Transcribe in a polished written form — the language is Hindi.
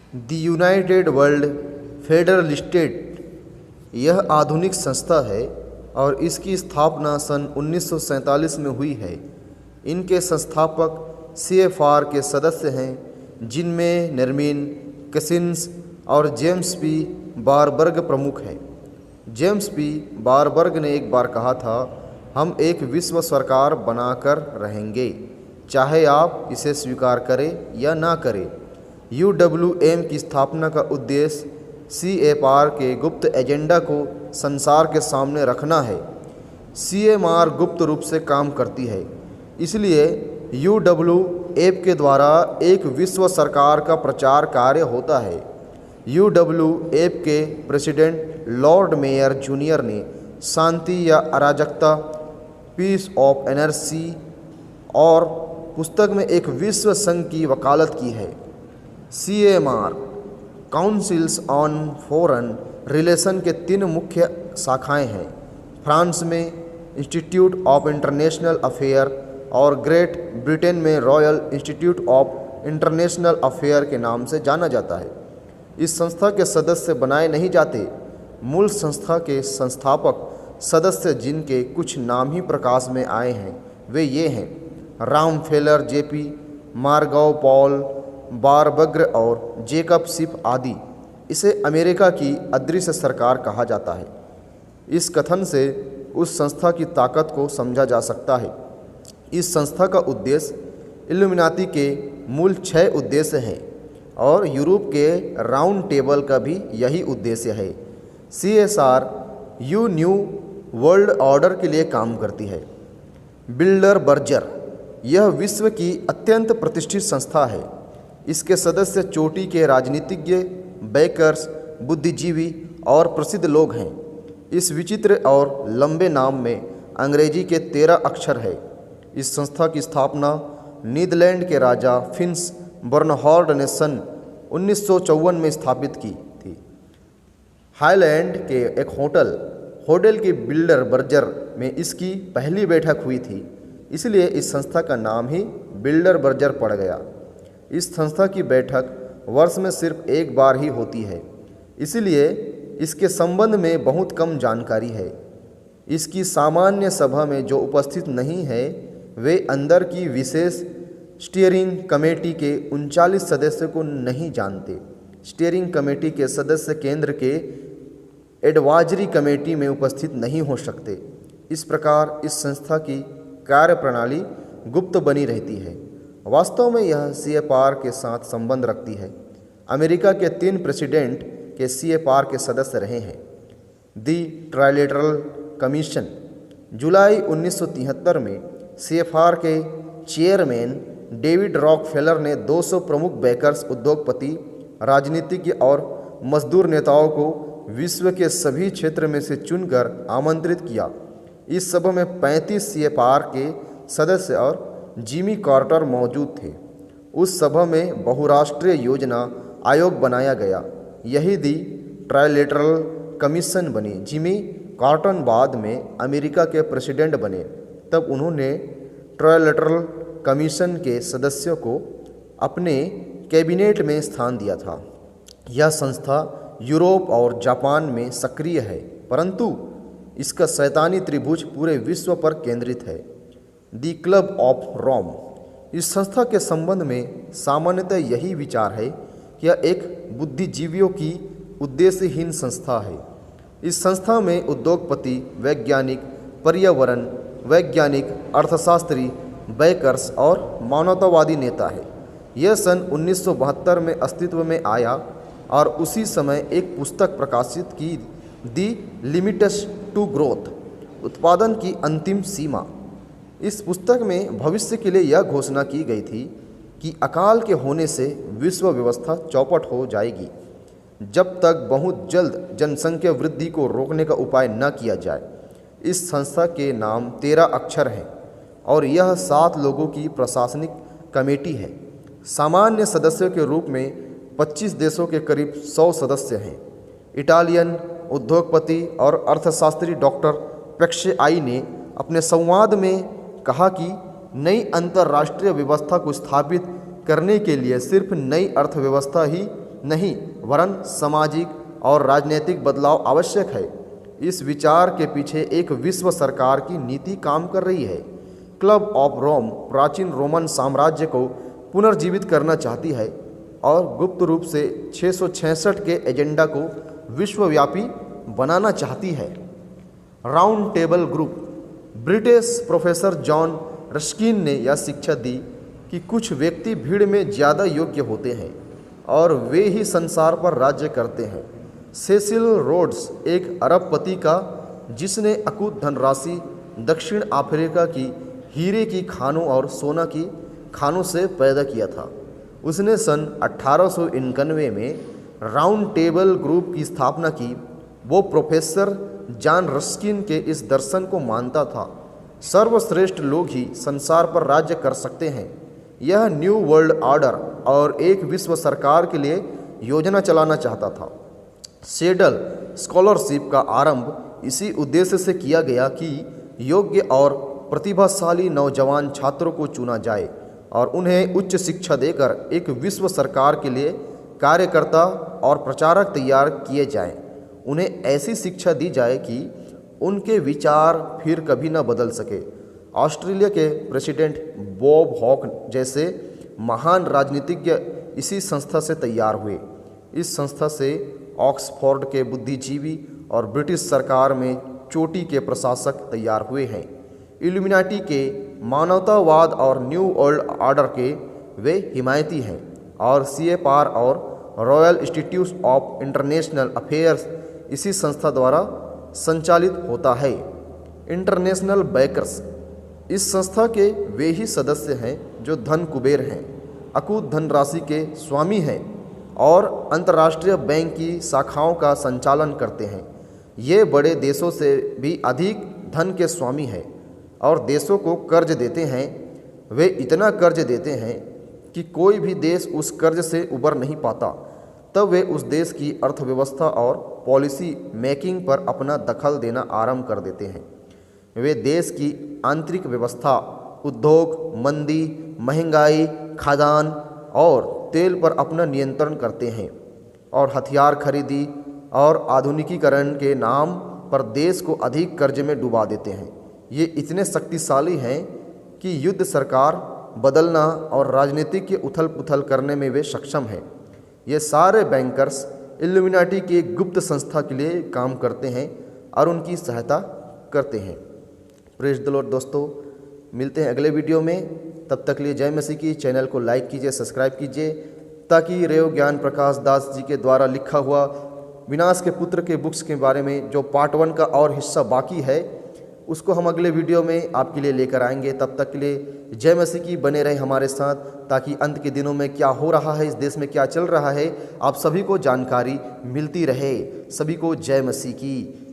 द यूनाइटेड वर्ल्ड फेडरलिस्टेट यह आधुनिक संस्था है और इसकी स्थापना सन 1947 में हुई है। इनके संस्थापक CFR के सदस्य हैं, जिनमें नेर्मिन कसिन्स और जेम्स पी बारबर्ग प्रमुख हैं। जेम्स पी बारबर्ग ने एक बार कहा था, हम एक विश्व सरकार बनाकर रहेंगे, चाहे आप इसे स्वीकार करें या ना करें। UWM की स्थापना का उद्देश्य CFR के गुप्त एजेंडा को संसार के सामने रखना है। CMR गुप्त रूप से काम करती है, इसलिए UWF के द्वारा एक विश्व सरकार का प्रचार कार्य होता है। UWF के प्रेसिडेंट लॉर्ड मेयर जूनियर ने शांति या अराजकता, पीस ऑफ एनर्जी और पुस्तक में एक विश्व संघ की वकालत की है। CMR councils on foreign relation के 3 मुख्य शाखाएं हैं। फ्रांस में इंस्टीट्यूट ऑफ इंटरनेशनल अफेयर और ग्रेट ब्रिटेन में royal institute of international affair के नाम से जाना जाता है। इस संस्था के सदस्य बनाए नहीं जाते। मूल संस्था के संस्थापक सदस्य, जिनके कुछ नाम ही प्रकाश में आए हैं, वे ये हैं: रामफेलर JP, मार्गव पॉल बारबर्ग और जेकब शिप आदि। इसे अमेरिका की अदृश्य सरकार कहा जाता है। इस कथन से उस संस्था की ताकत को समझा जा सकता है। इस संस्था का उद्देश्य इल्यूमिनाती के मूल 6 उद्देश्य हैं और यूरोप के राउंड टेबल का भी यही उद्देश्य है। CSR न्यू वर्ल्ड ऑर्डर के लिए काम करती है। बिल्डरबर्जर यह विश्व की अत्यंत प्रतिष्ठित संस्था है। इसके सदस्य चोटी के राजनीतिज्ञ, बैकर्स, बुद्धिजीवी और प्रसिद्ध लोग हैं। इस विचित्र और लंबे नाम में अंग्रेजी के 13 अक्षर है। इस संस्था की स्थापना नीदरलैंड के राजा फिन्स बर्नहार्ड ने सन 1954 में स्थापित की थी। हाईलैंड के एक होटल की बिल्डरबर्जर में इसकी पहली बैठक हुई थी, इसलिए इस संस्था का नाम ही बिल्डरबर्जर पड़ गया। इस संस्था की बैठक वर्ष में सिर्फ एक बार ही होती है, इसलिए इसके संबंध में बहुत कम जानकारी है। इसकी सामान्य सभा में जो उपस्थित नहीं है, वे अंदर की विशेष स्टीयरिंग कमेटी के 39 सदस्यों को नहीं जानते। स्टीयरिंग कमेटी के सदस्य केंद्र के एडवाइजरी कमेटी में उपस्थित नहीं हो सकते। इस प्रकार इस संस्था की कार्यप्रणाली गुप्त बनी रहती है। वास्तव में यह CFR के साथ संबंध रखती है। अमेरिका के 3 प्रेसिडेंट के CFR के सदस्य रहे हैं। दी ट्राइलेटरल कमीशन जुलाई 1973 में CFR के चेयरमैन डेविड रॉकफेलर ने 200 प्रमुख बैकर्स, उद्योगपति, राजनीतिज्ञ और मजदूर नेताओं को विश्व के सभी क्षेत्र में से चुनकर आमंत्रित किया। इस सभा में 35 CFR के सदस्य और जिमी कार्टर मौजूद थे। उस सभा में बहुराष्ट्रीय योजना आयोग बनाया गया। यही दी ट्राइलेटरल कमीशन बनी। जिमी कार्टर बाद में अमेरिका के प्रेसिडेंट बने। तब उन्होंने ट्राइलेटरल कमीशन के सदस्यों को अपने कैबिनेट में स्थान दिया था। यह संस्था यूरोप और जापान में सक्रिय है, परंतु इसका शैतानी त्रिभुज पूरे विश्व पर केंद्रित है। दी क्लब ऑफ रोम इस संस्था के संबंध में सामान्यतः यही विचार है कि यह एक बुद्धिजीवियों की उद्देश्यहीन संस्था है। इस संस्था में उद्योगपति, वैज्ञानिक, पर्यावरण वैज्ञानिक, अर्थशास्त्री, बैकर्स और मानवतावादी नेता है। यह सन 1972 में अस्तित्व में आया और उसी समय एक पुस्तक प्रकाशित की, दी लिमिट्स टू ग्रोथ, उत्पादन की अंतिम सीमा। इस पुस्तक में भविष्य के लिए यह घोषणा की गई थी कि अकाल के होने से विश्व व्यवस्था चौपट हो जाएगी जब तक बहुत जल्द जनसंख्या वृद्धि को रोकने का उपाय न किया जाए। इस संस्था के नाम 13 अक्षर हैं और यह 7 लोगों की प्रशासनिक कमेटी है। सामान्य सदस्यों के रूप में 25 देशों के करीब 100 सदस्य हैं। इटालियन उद्योगपति और अर्थशास्त्री डॉक्टर पेक्शेआई ने अपने संवाद में कहा कि नई अंतर्राष्ट्रीय व्यवस्था को स्थापित करने के लिए सिर्फ नई अर्थव्यवस्था ही नहीं वरन सामाजिक और राजनीतिक बदलाव आवश्यक है। इस विचार के पीछे एक विश्व सरकार की नीति काम कर रही है। क्लब ऑफ रोम प्राचीन रोमन साम्राज्य को पुनर्जीवित करना चाहती है और गुप्त रूप से 666 के एजेंडा को विश्वव्यापी बनाना चाहती है। Round table group. British professor John Ruskin ने यह शिक्षा दी कि कुछ व्यक्ति भीड़ में ज़्यादा योग्य होते हैं और वे ही संसार पर राज्य करते हैं। सेसिल रोड्स एक अरबपति का जिसने अकूत धनराशि दक्षिण अफ्रीका की हीरे की खानों और सोना की खानों से पैदा किया था। उसने सन 1891 में राउंड टेबल ग्रुप की स्थापना की। वो प्रोफेसर जॉन रस्किन के इस दर्शन को मानता था, सर्वश्रेष्ठ लोग ही संसार पर राज्य कर सकते हैं। यह न्यू वर्ल्ड ऑर्डर और एक विश्व सरकार के लिए योजना चलाना चाहता था। सेडल स्कॉलरशिप का आरंभ इसी उद्देश्य से किया गया कि योग्य और प्रतिभाशाली नौजवान छात्रों को चुना जाए और उन्हें उच्च शिक्षा देकर एक विश्व सरकार के लिए कार्यकर्ता और प्रचारक तैयार किए जाएं। उन्हें ऐसी शिक्षा दी जाए कि उनके विचार फिर कभी न बदल सके। ऑस्ट्रेलिया के प्रेसिडेंट बॉब हॉक जैसे महान राजनीतिज्ञ इसी संस्था से तैयार हुए। इस संस्था से ऑक्सफोर्ड के बुद्धिजीवी और ब्रिटिश सरकार में चोटी के प्रशासक तैयार हुए हैं। इल्यूमिनाटी के मानवतावाद और न्यू वर्ल्ड ऑर्डर के वे हिमायती हैं और CFR और royal institute of international affairs इसी संस्था द्वारा संचालित होता है। इंटरनेशनल बैंकर्स इस संस्था के वे ही सदस्य हैं जो धन कुबेर हैं, अकूत धनराशि के स्वामी हैं और अंतर्राष्ट्रीय बैंक की शाखाओं का संचालन करते हैं। ये बड़े देशों से भी अधिक धन के स्वामी हैं और देशों को कर्ज देते हैं। वे इतना कर्ज देते हैं कि कोई भी देश उस कर्ज से उबर नहीं पाता। तब वे उस देश की अर्थव्यवस्था और पॉलिसी मेकिंग पर अपना दखल देना आरंभ कर देते हैं। वे देश की आंतरिक व्यवस्था, उद्योग, मंदी, महंगाई, खाद्यान्न और तेल पर अपना नियंत्रण करते हैं और हथियार खरीदी और आधुनिकीकरण के नाम पर देश को अधिक कर्ज में डुबा देते हैं। ये इतने शक्तिशाली हैं कि युद्ध सरकार बदलना और राजनीतिक उथल पुथल करने में वे सक्षम हैं। ये सारे बैंकर्स इल्यूमिनाटी की गुप्त संस्था के लिए काम करते हैं और उनकी सहायता करते हैं। प्रेज़ द लॉर्ड दोस्तों, मिलते हैं अगले वीडियो में। तब तक लिए जय मसीह की। चैनल को लाइक कीजिए, सब्सक्राइब कीजिए ताकि रेव ज्ञान प्रकाश दास जी के द्वारा लिखा हुआ विनाश के पुत्र के बुक्स के बारे में जो पार्ट 1 का और हिस्सा बाकी है उसको हम अगले वीडियो में आपके लिए लेकर आएंगे। तब तक के लिए जय मसीह की। बने रहे हमारे साथ ताकि अंत के दिनों में क्या हो रहा है, इस देश में क्या चल रहा है, आप सभी को जानकारी मिलती रहे। सभी को जय मसीह की।